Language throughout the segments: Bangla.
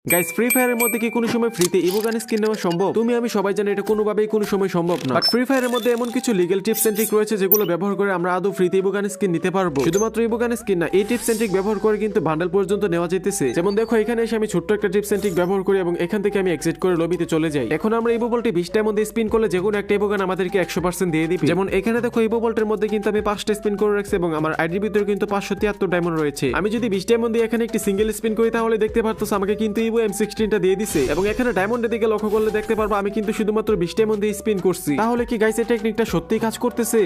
গাইস ফ্রি ফায়ারের মধ্যে কি কোনো সময় ফ্রিতে ইভোগান স্কিন নেওয়া সম্ভব? তুমি আমি সবাই জানি এটা কোনোভাবেই কোনো সময় সম্ভব না। বাট ফ্রি ফায়ারের মধ্যে এমন কিছু লিগ্যাল টিপস এন্ড ট্রিক রয়েছে যেগুলো ব্যবহার করে আমরা আদৌ ফ্রিতে ইভোগান স্কিন নিতে পারবো। শুধুমাত্র ইভোগান স্কিন না, এই টিপস এন্ড ট্রিক ব্যবহার করে কিন্তু বান্ডেল পর্যন্ত নেওয়া যেতেছে। যেমন দেখো এখানে এসে আমি ছোট্ট একটা টিপস এন্ড ট্রিক ব্যবহার করি এবং এখান থেকে আমি এক্সিট করে লবিতে চলে যাই। এখন আমরা ইভো বলটি 20 টার মধ্যে স্পিন করলে যেকোনো একটা ইভোগান আমাদেরকে 100% দিয়ে দিবে। যেমন এখানে দেখো ইভো বলটের মধ্যে কিন্তু আমি 5টা স্পিন করে রাখছি এবং আমার আইডির ভিতরে কিন্তু 573 ডায়মন্ড রয়েছে। আমি যদি 20 ডায়মন্ড দিয়ে এখানে একটি সিঙ্গেল স্পিন করি তাহলে দেখতে পারতো আমাকে কিন্তু ইভো M16টা দিয়ে দিছে এবং এখানে ডায়মন্ডের দিকে লক্ষ্য করলে দেখতে পারবো আমি কিন্তু শুধুমাত্র 20 ডায়মন্ড দিয়ে স্পিন করছি। তাহলে কি গাইস এই টেকনিকটা সত্যিই কাজ করতেছে?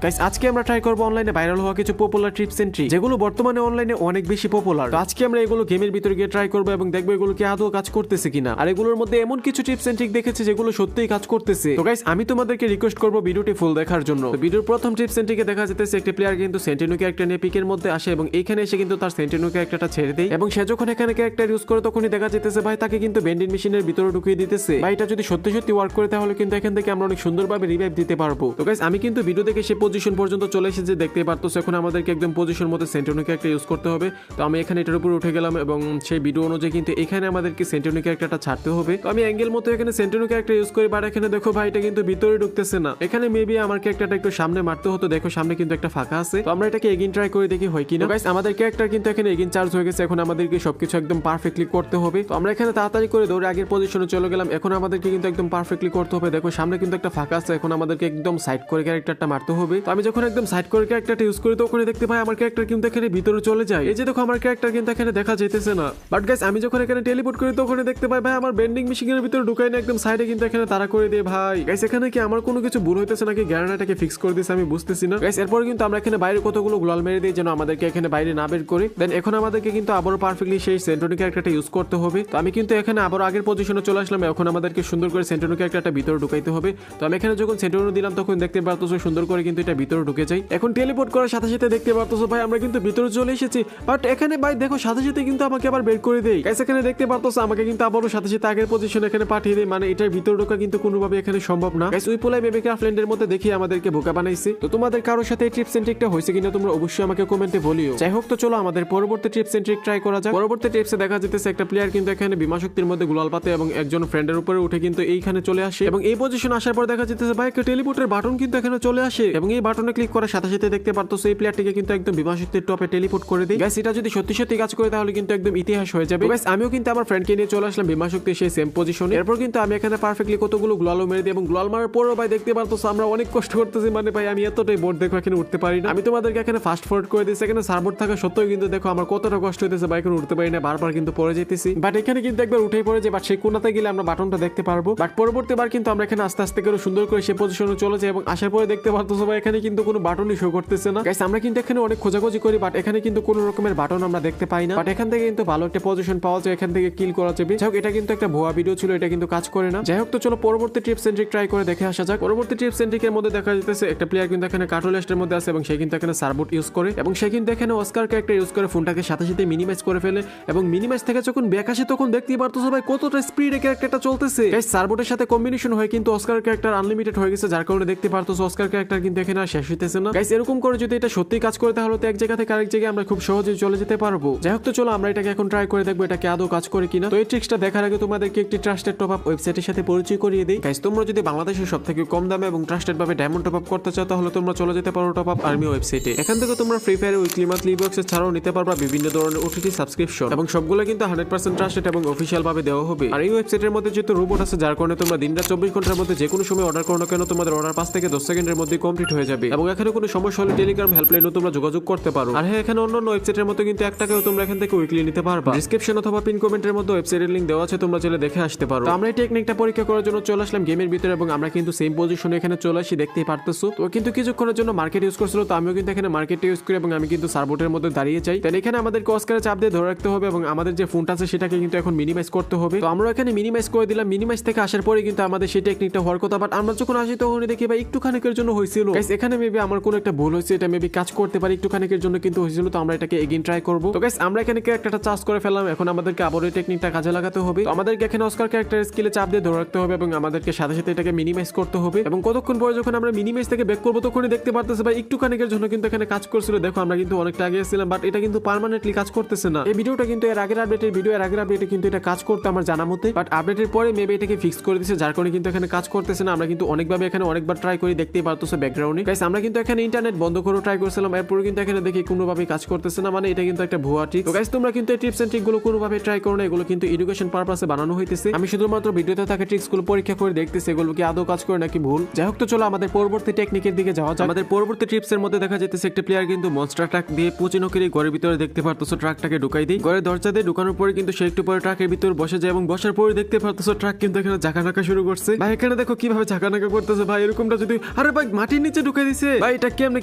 গাইস আজকে আমরা ট্রাই করব অনলাইনে ভাইরাল হওয়া কিছু পপুলার টিপস এন্ড ট্রিক যেগুলো বর্তমানে অনলাইনে অনেক বেশি পপুলার। তো আজকে আমরা এগুলো গেমের ভিতরে গিয়ে ট্রাই করব এবং দেখবো এগুলো কি আদৌ কাজ করতেছে কিনা। আর এগুলোর মধ্যে এমন কিছু টিপস এন্ড ট্রিক দেখেছি যেগুলো সত্যিই কাজ করতেছে। তো গাইস আমি তোমাদেরকে রিকোয়েস্ট করব ভিডিওটি ফুল দেখার জন্য। তো ভিডিওর প্রথম টিপস এন্ড ট্রিকে দেখা যাচ্ছে একটি প্লেয়ার কিন্তু সেন্টিনো ক্যারেক্টার নিয়ে পিকের মধ্যে আসে এবং এইখানে এসে কিন্তু তার সেন্টিনো ক্যারেক্টারটা ছেড়ে দেয় এবং সে যখন এখানে ক্যারেক্টার ইউজ করে তখনই দেখা যেতেছে ভাই তাকে কিন্তু বেন্ডিং মেশিনের ভিতরে ঢুকিয়ে দিতেছে। ভাই এটা যদি সত্যি সত্যি ওয়ার্ক করে তাহলে কিন্তু এখান থেকে আমরা অনেক সুন্দরভাবে রিভাইভ দিতে পারবো। তো গাইস আমি কিন্তু ভিডিও দেখে সেই পজিশন পর্যন্ত চলে যে দেখতে পারতো এখন আমাদেরকে একদম পজিশন মতো সেন্টিনোকে একটা ইউজ করতে হবে। তো আমি এখানে এটার উপরে উঠে গেলাম এবং সেই ভিডিও অনুযায়ী কিন্তু এখানে আমাদেরকে সেন্টিনোকে একটা ছাড়তে হবে। তো আমি অ্যাঙ্গেল মতো এখানে সেন্টিনোকে একটা ইউজ করি, বাট এখানে দেখো ভাই এটা কিন্তু ভিতরে ঢুকতেছে না। এখানে মেবি আমার ক্যারেক্টারটা একটু সামনে মারতে হতো। দেখো সামনে কিন্তু একটা ফাঁকা আছে। তো আমরা এটাকে এগিন ট্রাই করে দেখি হয় কিনা। গাইস আমাদের ক্যারেক্টার কিন্তু এখানে এগিন চার্জ হয়ে গেছে। এখন আমাদেরকে সবকিছু একদম পারফেক্টলি করতে হবে। তো আমরা এখানে তাড়াতাড়ি করে দৌড়ে আগের পজিশনে চলে গেলাম। এখন আমাদেরকে কিন্তু একদম পারফেক্টলি করতে হবে। দেখো সামনে কিন্তু একটা ফাঁকা আছে। এখন আমাদেরকে একদম সাইড করে ক্যারেক্টারটা মারতে হবে। তো আমি যখন একদম সাইড করে ক্যারেক্টারটা ইউজ করি তো ওখানে দেখতে পাই আমার ক্যারেক্টার কিন্তু এখানে ভিতরে চলে যায়। এই যে দেখো আমার ক্যারেক্টার কিন্তু এখানে দেখা যাইতেছে না। বাট গাইস আমি যখন এখানে টেলিপোর্ট করি তো ওখানে দেখতে পাই ভাই আমার বেন্ডিং মেশিনের ভিতরে ঢুকাই না, একদম সাইডে কিন্তু এখানে তাড়া করে দিয়ে। ভাই গাইস এখানে কি আমার কোনো কিছু ভুল হইতেছে নাকি গ্যারান্টাটাকে ফিক্স করে দিয়েছে আমি বুঝতেছি না। গাইস এরপর কিন্তু আমরা এখানে বাইরে কতগুলো গ্লোয়াল মেরে দিই যেন আমাদেরকে এখানে বাইরে না বের করে দেন। এখন আমাদেরকে কিন্তু আবারও পারফেক্টলি সেই সেন্টিনো ক্যারেক্টারটা ইউজ করতে হবে। তো আমি কিন্তু এখানে আবার আগের পজিশনে চলে আসলাম। এখন আমাদেরকে সুন্দর করে সেন্টিনো ক্যারেক্টারটা ভিতরে ঢুকাইতে হবে। তো আমি এখানে যখন সেন্টিনো দিলাম তখন দেখতে পারতো সুন্দর করে কিন্তু এটা ভিতরে ঢুকে যায়। এখন টেলিপোর্ট করার সাথে সাথে দেখতে পারতো ভাই আমরা কিন্তু ভিতরে চলে এসেছি। বাট এখানে ভাই দেখো সাথে সাথে কিন্তু আমাকে আবার বের করে দেয়। গাইস এখানে দেখতে পারতো আমাকে কিন্তু আবারও সাথে সাথে আগের পজিশনে এখানে পাঠিয়ে দেয়। মানে এটার ভিতরে ঢোকা কিন্তু কোনোভাবে এখানে সম্ভব না। গাইস ওই পোলাই বেবি ক্রাফটল্যান্ডের মধ্যে দেখি আমাদেরকে বোকা বানাইছে। তো তোমাদের কারোর সাথে এই টিপস এন্ড ট্রিকটা হয়েছে কিনা তোমরা অবশ্যই আমাকে কমেন্টে বলিও। যাই হোক তো চলো আমাদের পরবর্তী টিপস এন্ড ট্রিক ট্রাই করা যাক। পরবর্তী টিপসে দেখা যেতেছে একটা প্লেয়ার কিন্তু এখানে বিমা শক্তির মধ্যে গুলাল পাতে এবং একজন ফ্রেন্ডের উপরে উঠে কিন্তু এইখানে চলে আসে এবং এই পজিশন আসার পর দেখা যেতেছে ভাই একটা টেলিপোর্টের বাটন কিন্তু এখানে চলে আসে এবং এই বাটনে ক্লিক করার সাথে সাথে দেখতে পারতো এই প্লেয়ারটিকে কিন্তু একদম বিমা শক্তির টপে টেলিপোর্ট করে দেয়। গাইস এটা যদি সত্যি সত্যি কাজ করে তাহলে কিন্তু একদম ইতিহাস হয়ে যাবে। গাইস আমিও কিন্তু আমার ফ্রেন্ডকে নিয়ে চলে আসলাম বিমা শক্তির সেই সেম পজিশনে। এরপর কিন্তু আমি এখানে পারফেক্টলি কতগুলো গ্লোয়ালও মেরে দিই এবং গ্লোয়াল মারার পরও ভাই দেখতে পারতো আমরা অনেক কষ্ট করতেছি। মানে ভাই আমি এতটাই বোর্ড দেখো এখানে উঠতে পারি না। আমি তোমাদেরকে এখানে ফাস্ট ফরওয়ার্ড করে দিয়েছি। এখানে সার্ভার থাকা সত্ত্বেও কিন্তু দেখো আমার কতটা কষ্ট হইতেছে, বাইক উঠতে পারি না, বারবার কিন্তু পড়ে যেতেছি। বাট এখানে কিন্তু একবার উঠেই পড়ে যে বাট সেই কোনাতে গেলে আমরা বাটনটা দেখতে পারবো। বাট পরবর্তীবার কিন্তু আমরা এখানে আস্তে আস্তে করে সুন্দর করে সেই পজিশনে চলে যাই এবং আসার পরে দেখতে পারতো সবাই এখানে কিন্তু কোনো বাটনই শো করতেছে না। গাইস আমরা কিন্তু এখানে অনেক খোঁজাখুঁজি করি বাট এখানে কিন্তু কোনো রকমের বাটন আমরা দেখতে পাই না। বাট এখান থেকে কিন্তু ভালো একটা পজিশন পাওয়া যায়, এখান থেকে কিল করা যাবে। যাই হোক এটা কিন্তু একটা ভুয়া ভিডিও ছিল, এটা কিন্তু কাজ করে না। যাই হোক তো চলো পরবর্তী টিপস এন্ড ট্রিক ট্রাই করে দেখে আসা যাক। পরবর্তী টিপস এন্ড ট্রিকের মধ্যে দেখা যাচ্ছে একটা প্লেয়ার কিন্তু এখানে কার্টোলেস্টের মধ্যে আছে এবং সে কিন্তু এখানে সার্বোট ইউজ করে এবং সে কিন্তু এখানে অস্কার ক্যারেক্টার ইউজ করে ফোনটাকে সাথে সাথে মিনিমাইজ করে ফেলে এবং মিনিমাইজ থেকে যখন ব্যাক আসে তখন দেখতেই পারতো সবাই কতটা স্পিডে ক্যারেক্টারটা চলতেছে। গাইস সার্বোটের সাথে কম্বিনেশন হয়ে কিন্তু অস্কার ক্যারেক্টার আনলিমিটেড হয়ে গেছে, যার কারণে দেখতে পারতো অস্কার ক্যারেক্টার কিন্তু এখানে আর শেষ হইতেছে না। গাইস এরকম করে যদি এটা সত্যি কাজ করে তাহলে তো এক জায়গা থেকে আরেক জায়গায় আমরা খুব সহজেই চলে যেতে পারবো। যাই হোক তো চলো আমরা এটাকে এখন ট্রাই করে দেখবো এটা কি আদৌ কাজ করে কিনা। তো এই ট্রিক্সটা দেখার আগে তোমাদেরকে একটি ট্রাস্টেড টপ আপ ওয়েবসাইটের সাথে পরিচয় করিয়ে দিই। গাইস তোমরা যদি বাংলাদেশের সবথেকে কম দামে এবং ট্রাস্টেড ভাবে ডায়মন্ড টপ আপ করতে চাও তাহলে তোমরা চলে যেতে পারো টপ আপ আর্মি ওয়েবসাইটে। এখান থেকে তোমরা ফ্রি ফায়ার উইকলি মান্থলি বক্সে ছাড়াও নিতে পারবা বিভিন্ন ধরনের ওটিটি সাবস্ক্রিপশন এবং সবগুলো কিন্তু 100% ট্রাস্টেড এবং অফিশিয়াল ভাবে দেওয়া হবে। আর এই ওয়েবসাইটের মধ্যে যেহেতু রোবট আছে যার কারণে তোমরা দিনরাত 24 ঘন্টার মধ্যে যে কোনো সময় অর্ডার করো না কেন তোমাদের অর্ডার 5 থেকে 10 সেকেন্ডের মধ্যে কমপ্লিট হয়ে যাবে এবং এখানে কোনো সমস্যা হলে টেলিগ্রাম হেল্পলাইনেও তোমরা যোগাযোগ করতে পারো। আর হ্যাঁ এখানে অন্যান্য ওয়েবসাইটের মতো কিন্তু 1 টাকাও তোমরা এখান থেকে উইকলি নিতে পারবা। ডেসক্রিপশন অথবা পিন কমেন্টের মধ্যে ওয়েবসাইটের লিংক দেওয়া আছে, তোমরা চাইলে দেখে আসতে পারো। তো আমরা এই টেকনিকটা পরীক্ষা করার জন্য চলে আসলাম গেমের ভিতরে এবং আমরা কিন্তু সেম পজিশনে এখানে চলে আসি, দেখতেই পারতেছো। তো কিন্তু কিছুক্ষণের জন্য মার্কেট ইউজ করছিল, তো আমিও কিন্তু এখানে মার্কেটটা ইউজ করি এবং আমি কিন্তু সার্বোটের মধ্যে দাঁড়িয়ে যাই। তাহলে এখানে আমাদেরকে অস্কারে চাপ দিয়ে ধরে রাখতে হবে এবং আমাদের যে ফোনটা আছে সেটাকে কিন্তু এখন মিনিমাইজ করতে হবে। তো আমরা এখানে মিনিমাইজ করে দিলাম। মিনিমাইজ থেকে আসার পরে কিন্তু আমাদের সেই টেকনিকটা হওয়ার কথা, বাট আমরা যখন আসি তখন দেখি ভাই একটু খানিকের জন্য হয়েছিল। গাইস এখানে মেবি আমার কোনো একটা ভুল হয়েছে, এটা মেবি কাজ করতে পারি একটুখানিকের জন্য কিন্তু হয়েছিল, তো আমরা এটাকে এগেইন ট্রাই করবো। তো গাইস আমরা এখানে ক্যারেক্টারটা চার্জ করে ফেললাম, এখন আমাদেরকে আবার এই টেকনিকটা কাজে লাগাতে হবে। তো আমাদেরকে এখানে অস্কার ক্যারেক্টার স্কিলে চাপ দিয়ে ধরে রাখতে হবে এবং আমাদেরকে সাথে সাথে এটাকে মিনিমাইজ করতে হবে। এবং কতক্ষণ পরে যখন আমরা মিনিমাইজ থেকে ব্যাক করবো তখনই দেখতে পারতেছে ভাই একটুখানিকের জন্য কিন্তু এখানে কাজ করছিল। দেখো আমরা কিন্তু অনেকটা আগে ছিলাম, বাট এটা কিন্তু পার্মানেন্টলি কাজ করতেছে না। এই ভিডিওটা কিন্তু এর আগের আপডেটে কিন্তু এটা কাজ করতে আমার জানা মতে, বাট আপডেটের পরে মেবি এটাকে ফিক্স করে দিয়েছে, যার কারণে কিন্তু এখানে কাজ করতেছে না। আমরা কিন্তু অনেকভাবে এখানে অনেকবার ট্রাই করে দেখতেই পারতেছে ব্যাকগ্রাউন্ডে। গাইস আমরা কিন্তু এখানে ইন্টারনেট বন্ধ করে ট্রাই করছিলাম, এরপরে কিন্তু এখানে দেখি কোনোভাবেই কাজ করতেছে না, মানে এটা কিন্তু একটা ভুয়া ট্রিক। তো গাইস তোমরা কিন্তু এই টিপস এন্ড ট্রিক গুলো কোনোভাবে ট্রাই করো না, এগুলো কিন্তু এডুকেশন পারপাসে বানানো হইতেছে। আমি শুধুমাত্র ভিডিওতে থাকা ট্রিক্স গুলো পরীক্ষা করে দেখতেছি এগুলো কি আদৌ কাজ করে নাকি ভুল। যাই হোক, তো চলো আমাদের পরবর্তী টেকনিকের দিকে যাওয়া যাক। আমাদের পরবর্তী টিপস এর মধ্যে দেখা যাচ্ছে একটা প্লেয়ার কিন্তু মনস্টার ট্রাক দিয়ে পুচিনোকের ঘরের ভিতরে দেখতে পারতেছো ট্রাকটাকে ঢুকাই দিই। ঘরের দরজা দিয়ে ঢুকানোর পরে কিন্তু সে একটু পরে ট্রাকের ভিতরে বসে যায় এবং বসার পরে দেখতে পারতেছো ট্রাক কিন্তু এখানে ঝাঁকানাকা শুরু করছে। ভাই এখানে দেখো কিভাবে ঝাঁকানাকা করতেছে ভাই, এরকমটা যদি আরে ভাই মাটির নিচে ঢুকাই দিছে ভাই, এটা কেমনে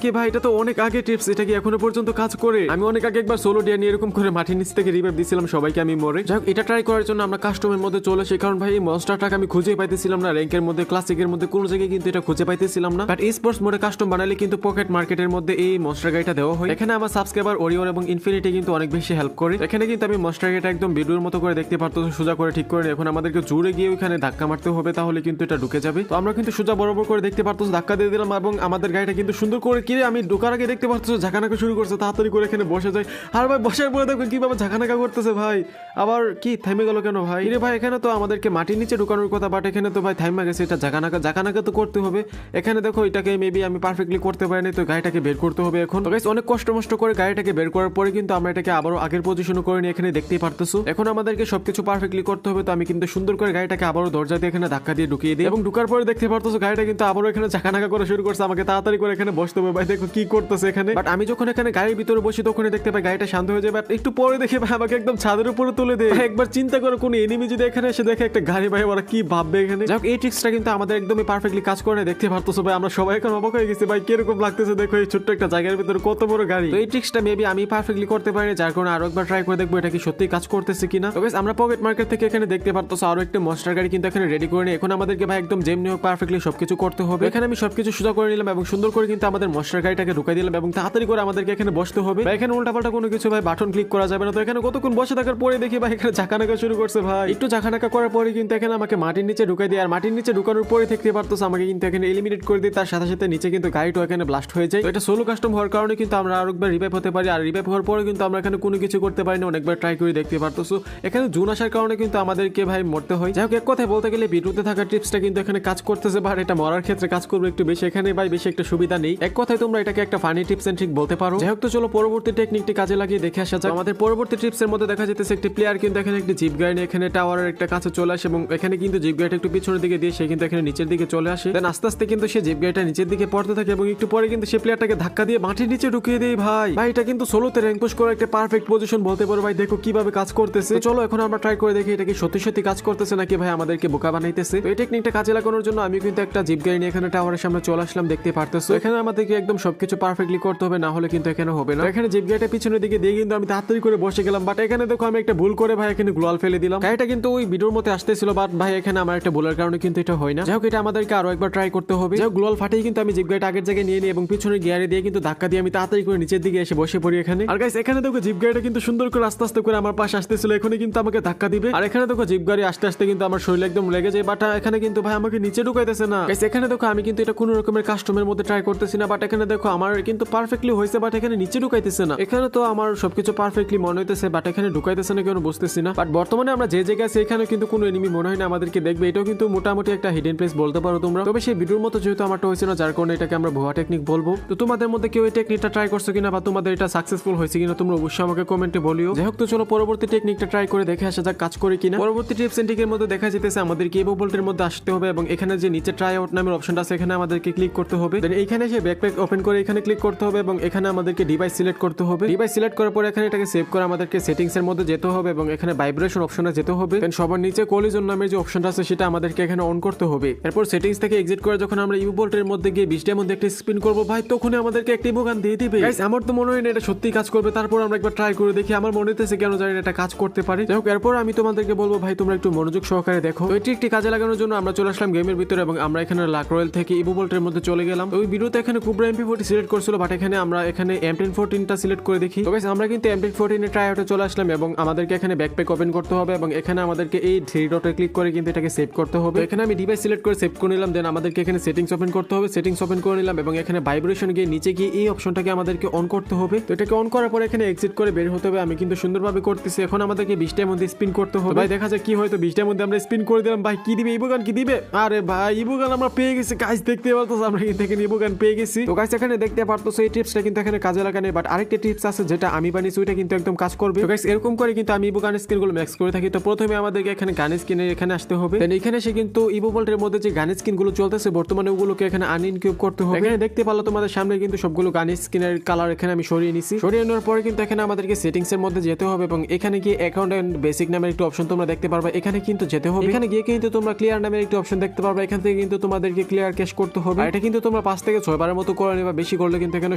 কি ভাই, এটা তো অনেক আগে টিপস, এটা কি এখনো পর্যন্ত কাজ করে? আমি অনেক আগে একবার সোলো ডিয়া নিয়ে এরকম করে মাটির নিচ থেকে রিভাইভ দিছিলাম সবাইকে আমি মরে। যাই হোক, এটা ট্রাই করার জন্য আমরা কাস্টমের মধ্যে চলে আসি, কারণ ভাই এই মনস্টার ট্রাক আমি খুঁজে পাইতেছিলাম না, র্যাঙ্কের মধ্যে ক্লাসিকের মধ্যে কোনো জায়গায় কিন্তু এটা খুঁজে পাইতেছিলাম না। বাট এই স্পোর্টস মোডে কাস্টম বানালে কিন্তু পকেট মার্কেটের মধ্যে এই মনস্টার গাড়িটা দেওয়া হয়। এখানে আমার সাবস্ক্রাইবার ওরিওর এবং ইনফিনিটি কিন্তু অনেক বেশি হেল্প করে। এখানে কিন্তু আমি মনস্টার গাড়িটা একদম ভিডিওর মতো করে দেখতে পারতো, সোজা করে ঠিক করে এখন আমাদেরকে জুড়ে গিয়ে ওইখানে ধাক্কা মারতে হবে, তাহলে কিন্তু এটা ঢুকে যাবে। তো আমরা কিন্তু সোজা বরাবর করে দেখতে পারতো, ধাক্কা দিয়ে দিলাম এবং আমাদের গাড়িটা কিন্তু সুন্দর করে কিরে আমি ঢোকার আগে দেখতে পারতো ঝাঁকানাকা শুরু করছে, তাড়াতাড়ি করে এখানে বসে যায়। আর ভাই বসার পরে দেখো কিভাবে ঝাঁকানাকা করতেছে ভাই, আবার কি থেমে গেল কেন ভাই? রে ভাই এখানে তো আমাদেরকে মাটির নিচে ঢুকানোর কথা, বাট এখানে তো ভাই থাইমা গেছে, এটা ঝাঁকানাকা তো করতে হবে। এখানে দেখো এটাকে মেবি আমি পারফেক্টলি করতে পারিনি, তো গাড়িটাকে বের করতে হবে এখন। তো গাইস অনেক কষ্ট করে গাড়িটাকে বের করার পরে কিন্তু আমরা এটাকে আবারও আগের পজিশনে করে নিয়ে এখানে দেখতেই পারতেছো। এখন আমাদেরকে সবকিছু পারফেক্টলি করতে হবে, তো আমি কিন্তু সুন্দর করে গাড়িটাকে আবারও দরজা দিয়ে এখানে ধাক্কা দিয়ে ঢুকিয়ে দিই এবং ঢুকার পরে দেখতে পারতেছো গাড়িটা কিন্তু আবারও এখানে ঝাঁকানাকা করা শুরু করছে, আমাকে তাড়াতাড়ি করে এখানে বসতে হবে। ভাই দেখো কি করতেছে এখানে, বাট আমি যখন এখানে গাড়ির ভিতরে বসি তখনই দেখতে পাই গাড়িটা শান্ত হয়ে যায়, বাট একটু পরে দেখে ভাই আমাকে একদম ছাদের উপরে তুলে দেয়। একবার চিন্তা করো কোন এনিমি যদি এখানে এসে দেখে একটা গাড়ি, ভাই ওরা কি ভাববে এখানে। যাক এই ট্রিক্সটা কিন্তু আমাদের একদমই পারফেক্টলি কাজ করে, দেখতে পারতেছো ভাই আমরা সবাই এখন অবাক হয়ে গেছি ভাই কিরকম লাগতেছে, দেখো এই ছোট্ট একটা জায়গার ভিতরে কত বড় গাড়ি। তো এই ট্রিক্সটা মেবি আমি পারফেক্টলি করতে পারিনি, যার কারণে আরো একবার ট্রাই করে দেখবো এটা কি সত্যি কাজ করতেছে কিনা। তো গাইস আমরা পকেট মার্কেট থেকে এখানে দেখতে পারতেছো আরো একটা মনস্টার গাড়ি কিন্তু এখানে রেডি করে নিই। এখন আমাদেরকে ভাই একদম যেমনি হোক পারফেক্টলি সবকিছু করতে হবে। এখানে আমি সবকিছু সোজা করে নিলাম এবং সুন্দর করে কিন্তু আমাদের মনস্টার গাড়িটাকে ঢুকাই দিলাম এবং তাড়াতাড়ি করে আমাদেরকে এখানে বসতে হবে। এখানে উল্টাপাল্টা কোনো কিছু ভাই বাটন ক্লিক করা যাবে না। তো এখানে কতক্ষণ বসে থাকার পরে দেখি ভাই এখানে ঝাঁকানাকা শুরু করছে ভাই, একটু ঝাঁকানাকা করার পরে কিন্তু এখানে আমাকে মাটির নিচে ঢুকাই দিয়ে, আর মাটির নিচে ঢুকানোর পরে দেখতে পারতেছো আমাকে কিন্তু এখানে এলিমিনেট করে দিয়ে, তার সাথে সাথে নিচে কিন্তু গাড়িটা এখানে ব্লাস্ট হয়ে যায়। তো এটা সোলো কাস্টম হওয়ার কারণে কিন্তু আমরা আরেকবার রিভাইভ হতে পারি, আর রিভাইভ হওয়ার পরে কিন্তু আমরা এখানে কোনো কিছু করতে পারি না, অনেকবার ট্রাই করে দেখতে পারতেছো। এখানে জুন আসার কারণে কিন্তু আমাদেরকে ভাই মরতে হয়। যাই হোক এক কথায় বলতে গেলে ভিডিওতে থাকা টিপসটা কিন্তু এখানে কাজ করতেছে, বাট এটা মরার ক্ষেত্রে কাজ করবে একটু বেশি, এখানে ভাই বেশি একটা সুবিধা নেই। এক কথায় তোমরা এটাকে একটা ফানি টিপস এন্ড ট্রিক বলতে পারো। যাই হোক, তো চলো পরবর্তী টেকনিকটি কাজে লাগিয়ে দেখে আসা যাক। আমাদের পরবর্তী টিপস এর মধ্যে দেখা যেতেছে একটি প্লেয়ার কিন্তু এখানে একটি জিপ গাড়ি নিয়ে এখানে টাওয়ারের একটা কাছে চলে আসে এবং এখানে কিন্তু জিপ গাড়িটা একটু পিছনের দিকে দিয়ে সে কিন্তু এখানে নিচের দিকে চলে আসে। দেন আস্তে আস্তে কিন্তু সে জিপ গাড়িটা নিচের দিকে পড়তে থাকে এবং একটু পরে কিন্তু সে প্লেয়ারটাকে ধাক্কা দিয়ে মাটির নিচে ঢুকিয়ে দেয়। ভাই এটা কিন্তু সোলোতে র্যাঙ্ক পুশ করার একটা পারফেক্ট পজিশন বলতে পারো। ভাই দেখো কিভাবে কাজ করতেছে। চলো এখন আমরা ট্রাই করে দেখি এটা কি সত্যি সত্যি কাজ করতেছে নাকি ভাই আমাদেরকে বোকা বানাইতেছে। তো এই টেকনিকটা কাজে লাগানোর জন্য আমি কিন্তু একটা জিপ গাড়ি নিয়ে এখানে টাওয়ারের সামনে চলে আসলাম, দেখতে পারতেছো। এখানে আমাদেরকে একদম সবকিছু পারফেক্টলি করতে হবে, না হলে কিন্তু এখানে হবে না। এখানে জিপ গাড়িটা পিছনের দিকে দিয়ে কিন্তু আমি তাড়াতাড়ি করে বসে গেলাম, বাট এখানে দেখো আমি একটা ভুল করে ভাই এখানে গ্লোয়াল ফেলে দিলাম। গাড়িটা কিন্তু ওই ভিডিওর মধ্যে আসতেছিল, বাট ভাই এখানে আমার একটা ভুলের কারণে কিন্তু এটা হয় না। যাই হোক এটা আমাদেরকে আরো একবার ট্রাই করতে হবে। যাই হোক গ্লোয়াল ফাটিয়ে কিন্তু আমি জিপ গাড়িটা আগের জায়গায় নিয়ে নিই এবং পিছনের গিয়ারে দিয়ে কিন্তু ধাক্কা দিয়ে আমি তাড়াতাড়ি করে নিচের দিকে এসে বসে পড়ি এখানে। আর গাইস এখানে দেখো জিপ গাড়িটা কিন্তু সুন্দর করে আস্তে আস্তে করে আমার পাশে আসতেছিল, এখানে কিন্তু আমাকে ধাক্কা দিবে। আর এখানে দেখো জিপ গাড়ি আস্তে আস্তে কিন্তু আমার শরীর একদম লেগে যায়, বাট এখানে কিন্তু ভাই আমাকে নিচে ঢুকাইতেছে না। গাইস এখানে দেখো আমি কিন্তু এটা কোনো রকমের কাস্টমের মধ্যে ট্রাই করতেছি না, বাট এখানে দেখো আমার কিন্তু পারফেক্টলি হয়েছে, বাট এখানে নিচে ঢুকাইতেছে না। এখানে তো আমার সবকিছু পারফেক্টলি মনে হইতেছে, বাট এখানে ঢুকাইতেছে না কেন বুঝতেছি না। বাট বর্তমানে আমরা যে জায়গায় আছি এখানে কিন্তু কোনো এনিমি মনে হয় না আমাদেরকে দেখবে, এটাও কিন্তু মোটামুটি একটা হিডেন প্লেস বলতে পারো তোমরা। তবে সেই ভিডিওর মতো যেহেতু আমারটা হয়েছে না, যার কারণে এটাকে আমরা ভুয়া টেকনিক বলবো। তো তোমাদের মধ্যে কেউ এই টেকনিকটা ট্রাই করছো কিনা বা তোমাদের এটা সাকসেসফুল হয়েছে কিনা তোমরা অবশ্যই আমাকে কমেন্টে বলিও। যাই হোক তো চলো পরবর্তী টেকনিকটা ট্রাই করে দেখে আসা যাক কাজ করে কিনা। পরবর্তী টিপস এন্ড ট্রিকের মধ্যে দেখা যেতেছে আমাদেরকে এই বোল্টের মধ্যে আসতে হবে এবং এখানে যে নিচে ট্রাই আউট নামের অপশনটা আছে এখানে আমাদেরকে ক্লিক করতে হবে। দেন এইখানে এসে ব্যাকপ্যাক ওপেন করে এখানে ক্লিক করতে হবে এবং এখানে আমাদেরকে ডিভাইস সিলেক্ট করতে হবে। ডিভাইস সিলেক্ট করার পর এখানে এটাকে সেভ করে আমাদেরকে সেটিংস এর মধ্যে যেতে হবে এবং এখানে ভাইব্রেশন অপশনে যেতে হবে। দেন সবার নিচে কলিজন নামের যে অপশনটা আছে সেটা আমাদেরকে এখানে অন করতে হবে। এরপর সেটিংস থেকে এক্সিট করে যখন আমরা ইউ বোল্টের মধ্যে গিয়ে 20টার মধ্যে একটা স্পিন করব ভাই তখনই আমাদেরকে একটা ইমোগান দিয়ে দিবে। গাইস আমার তো মনে হয় না এটা সত্যি কাজ করবে, তারপর আমরা একবার ট্রাই করে দেখি। আমার মনে হইতেছে কেন জানি না এটা কাজ করতে পারে। যাই হোক এরপর আমি তোমাদেরকে বলবো ভাই তোমরা একটু মনোযোগ সহকারে দেখো। তো এই ট্রিকটি কাজে লাগানোর জন্য আমরা চলে আসলাম গেমের ভিতরে এবং আমরা এখানে লাক রয়্যাল থেকে ইভো বোল্টের মধ্যে চলে গেলাম গেলাম। ওই ভিডিওতে এখানে কুবরা MP40 সিলেক্ট করছিল, বাট এখানে আমরা এখানে M1014টা সিলেক্ট করে দেখি। তো গাইস আমরা কিন্তু M1014 এর ট্রাই আউটে চলে আসলাম এবং আমাদেরকে এখানে ব্যাকপ্যাক ওপেন করতে হবে এবং এখানে আমাদেরকে এই 3 ডটে ক্লিক করে কিন্তু এটাকে সেভ করতে হবে। এখানে আমি ডিভাইস সিলেক্ট করে সেভ করে নিলাম। দেন আমাদেরকে এখানে সেটিংস ওপেন করতে হবে, সেটিংস ওপেন করে নিলাম এবং এখানে ভাইব্রেশন গিয়ে নিচে গিয়ে এই অপশনটাকে আমাদেরকে অন করতে হবে। তো এটাকে অন করার পরে এখানে এক্সিট করে বের হতে হবে। আমি কিন্তু সুন্দরভাবে করতেছি। এখন আমাদেরকে 20টার মধ্যে স্পিন করতে হবে। ভাই দেখা যায় কি হয়তো 20টার মধ্যে আমরা স্পিন করে দিলাম। ভাই কি দিবে ইবোগান, কি দিবে? আরে ভাই ইবোগান আমরা পেয়ে গেছি গাইস, দেখতে পারতেছ আমরা কিন্তু এখানে ইবোগান পেয়ে গেছি। তো গাইস এখানে দেখতে পারতেছ এই টিপসটা কিন্তু এখানে কাজে লাগানো, বাট আরেকটা টিপস আছে যেটা আমি বানিয়েছি, ওইটা কিন্তু একদম কাজ করবে। তো গাইস এরকম করে কিন্তু আমি ইবোগান স্কিনগুলো ম্যাক্স করে থাকি। তো প্রথমে আমাদেরকে এখানে গান স্কিনের এখানে আসতে হবে। দেন এখানে এসে কিন্তু ইভোভল্টের মধ্যে যে গান স্কিনগুলো চলতেছে বর্তমানে ওগুলোকে এখানে আনইনকিউব করতে হবে। এখানে দেখতে পারলো তোমাদের সামনে কিন্তু সবগুলো গান স্কিনের কালার এখানে আমি সরিয়ে নিছি। সরিয়ে নেওয়ার পরে কিন্তু এখানে আমাদেরকে সেটিংস এর মধ্যে যেতে হবে এবং এখানে গিয়ে অ্যাকাউন্ট এন্ড বেসিক নামের একটা অপশন তোমরা দেখতে পারবে, এখানে কিন্তু যেতে হবে। এখানে গিয়ে কিন্তু তোমরা ক্লিয়ার নামের একটা অপশন দেখতে পারবে, এখান থেকে কিন্তু তোমাদেরকে ক্লিয়ার ক্যাশ করতে হবে। এটা কিন্তু তোমরা 5 থেকে 6 বারের মতো করে নিবা, বেশি করলে কিন্তু এখানে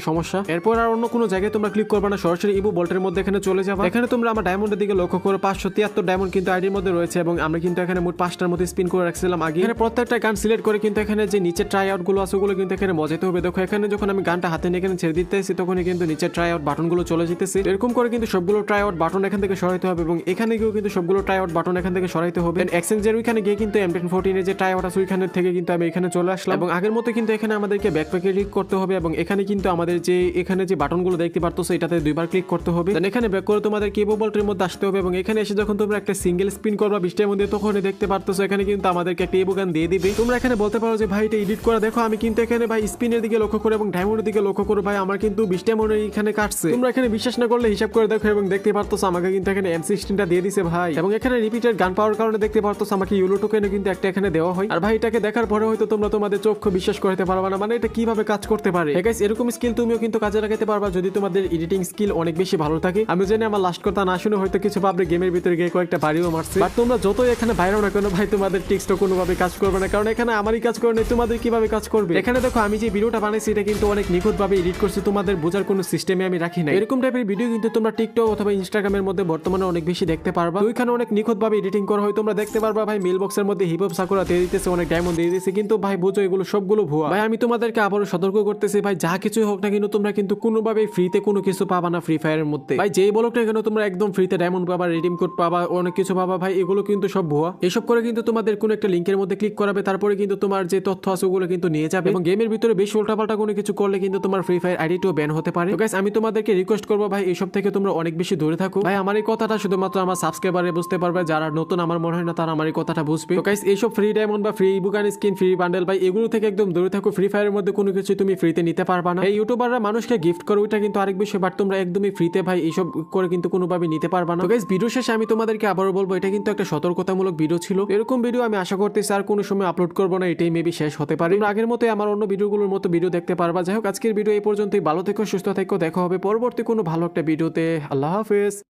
সমস্যা। এরপর আর অন্য কোনো জায়গায় তোমরা ক্লিক করবে না, সরাসরি ইভোভল্টের মধ্যে এখানে চলে যাবে। এখানে তোমরা আমার ডায়মন্ডের দিকে লক্ষ্য করো, 573 ডায়মন্ড কিন্তু আইডির মধ্যে রয়েছে এবং আমরা কিন্তু এখানে মোট 5টার মতো স্পিন করে রাখছিলাম আগে। এখানে প্রত্যেকটা গান সিলেক্ট করে কিন্তু এখানে যে নিচে ট্রাই আউট গুলো আছে ওগুলো কিন্তু এখানে মজাতে হবে। দেখো এখানে যখন আমি গানটা হাতে নিয়ে এখানে ছেড়ে দিতেছি তখনই কিন্তু নিচে ট্রাই আউট বাটন গুলো চলে যেতেছে। এরকম করে কিন্তু সবগুলো ট্রাই আউট বাটন এখান থেকে সরাইতে হবে এবং এখানে গিয়েও কিন্তু সবগুলো ট্রাই আউট বাটন এখান থেকে সরাইতে হবে। এক্সচেঞ্জের ওইখানে গিয়ে কিন্তু M1014 এর যে ট্রাই আউট আছে ওইখানে থেকে কিন্তু আমি এখানে চলে আসলাম এবং আগের মতো কিন্তু এখানে আমাদেরকে ব্যাকপ্যাকে ক্লিক করতে হবে এবং এখানে কিন্তু আমাদের যে এখানে যে বাটনগুলো দেখতে পারতেছো এটাতে 2বার ক্লিক করতে হবে। দেন এখানে ব্যাক করে তোমাদের ইভোভল্টের মধ্যে আসতে হবে এবং এখানে এসে যখন তোমরা একটা সিঙ্গেল স্পিন করবা 20টার মধ্যে তখনই দেখতে পারতেছো এখানে কিন্তু আমাদেরকে একটা ইভোগান দিয়ে দিবে। তোমরা এখানে বলতে পারো যে ভাই এটা এডিট করা, দেখো আমি কিন্তু এখানে ভাই স্পিনের দিকে লক্ষ্য করে এবং ডায়মন্ডের দিকে লক্ষ্য করে ভাই আমার কিন্তু 20টা মনে এখানে কাটছে। তোমরা এখানে বিশ্বাস না করলে হিসাব করে দেখো এবং দেখতে পারতেছো আমাকে কিন্তু এখানে M16টা দিয়ে দিছে ভাই এবং এখানে রিপিটেড গান পাওয়ার কারণে দেখতে পারতেছো আমাকে ইউলো টোকেনে কিন্তু একটা এখানে দেওয়া হয়। আর ভাই এটাকে দেখার পরে হয়তো তোমরা তোমাদের চোখ বিশ্বাস করতে পারবে না, মানে এটা কিভাবে কাজ করতে পারে। গাইস এরকম স্কিল তুমিও কিন্তু কাজে লাগাতে পারবা যদি তোমাদের এডিটিং স্কিল অনেক বেশি ভালো থাকে। আমি জানি আমার লাস্ট কথা না শুনে হয়তো কিছু ভাববে গেমের ভিতরে গিয়ে কয়েকটা বাড়িও মারছে, বাট তোমরা যতই এখানে বাইরেও না কেন ভাই তোমাদের টিক্সটা কোনোভাবে কাজ করবে না, কারণ এখানে আমারই কাজ করে নেই, তোমাদের কিভাবে কাজ করবে। এখানে দেখো আমি যে ভিডিওটা বানাইছি এটা কিন্তু অনেক নিখুঁত ভাবে এডিট করছি, তোমাদের বোঝার কোনো সিস্টেমে আমি রাখি না। এরকম টাইপের ভিডিও কিন্তু তোমরা টিকটক অথবা ইনস্টাগ্রামের মধ্যে বর্তমানে অনেক বেশি দেখতে পারবা। ওইখানে অনেক নিখুঁত ভাবে এডিটিং করা হয়, তোমরা দেখতে পারবা ভাই মেল বক্সের মধ্যে হিপ হপ সাকুরা দিয়ে দিতেছে, অনেক ডায়মন্ড দিয়ে দিতেছে, কিন্তু ভাই বুঝো এগুলো সবগুলো ভুয়া। ভাই আমি তোমাদেরকে আবারও সতর্ক করতেছি ভাই যা কিছুই হোক না কিন্তু তোমরা কিন্তু কোনোভাবে ফ্রিতে কোনো কিছু পাবা না ফ্রি ফায়ারের মধ্যে। ভাই যেই বলো না কেন তোমরা একদম ফ্রিতে ডায়মন্ড পাবা, রিডিম কোড পাবা, অনেক কিছু পাবা, ভাই এগুলো কিন্তু সব ভুয়া। এসব করে কিন্তু তোমাদের কোনো একটা লিঙ্কের মধ্যে ক্লিক করাবে, তারপরে কিন্তু তোমার যে তথ্য আছে ওগুলো কিন্তু নিয়ে যাবে এবং গেমের ভিতরে বেশি উল্টাপাল্টা কোনো কিছু করলে কিন্তু তোমার ফ্রি ফায়ার আইডিটাও ব্যান হতে পারে। তো গাইস আমি তোমাদেরকে রিকোয়েস্ট করবো ভাই এইসব থেকে তোমরা অনেক বেশি দূরে থাকো। ভাই আমার এই কথাটা শুধুমাত্র আমার সাবস্ক্রাইবারে বুঝতে পারবে, যারা নতুন আমার মনে হয় না তারা আমার এই কথাটা বুঝবে। তো গাইস এইসব ফ্রি ডায়মন্ড বা ফ্রি ইভোগান স্কিন, ফ্রি বান্ডেল ভাই এগুলো থেকে একদম দূরে থাকো। ফ্রি ফায়ারের মধ্যে কোনো কিছু তুমি ফ্রিতে নিতে পারবা না। এই ইউটিউবাররা মানুষকে গিফট করে ওইটা কিন্তু আরেক বিষয়, বাট তোমরা একদমই ফ্রিতে ভাই এইসব করে কিন্তু কোনোভাবে নিতে পারবা না। তো গাইস ভিডিও শেষে আমি তোমাদেরকে আবারও বলবো এটা কিন্তু একটা সতর্কতামূলক ভিডিও ছিল। এরকম ভিডিও আমি আশা করতেছি আর কোনো সময় আপলোড করবো না, এটাই মেবি শেষ হতে পারে। তোমরা আগের মতোই আমার অন্য ভিডিওগুলোর মতো ভিডিও দেখতে পারবা। যাই হোক আজকের ভিডিও এই পর্যন্তই, ভালো থেকো, সুস্থ থেকো, দেখা হবে পরবর্তী কোনো ভালো একটা ভিডিওতে। আল্লাহ হাফেজ।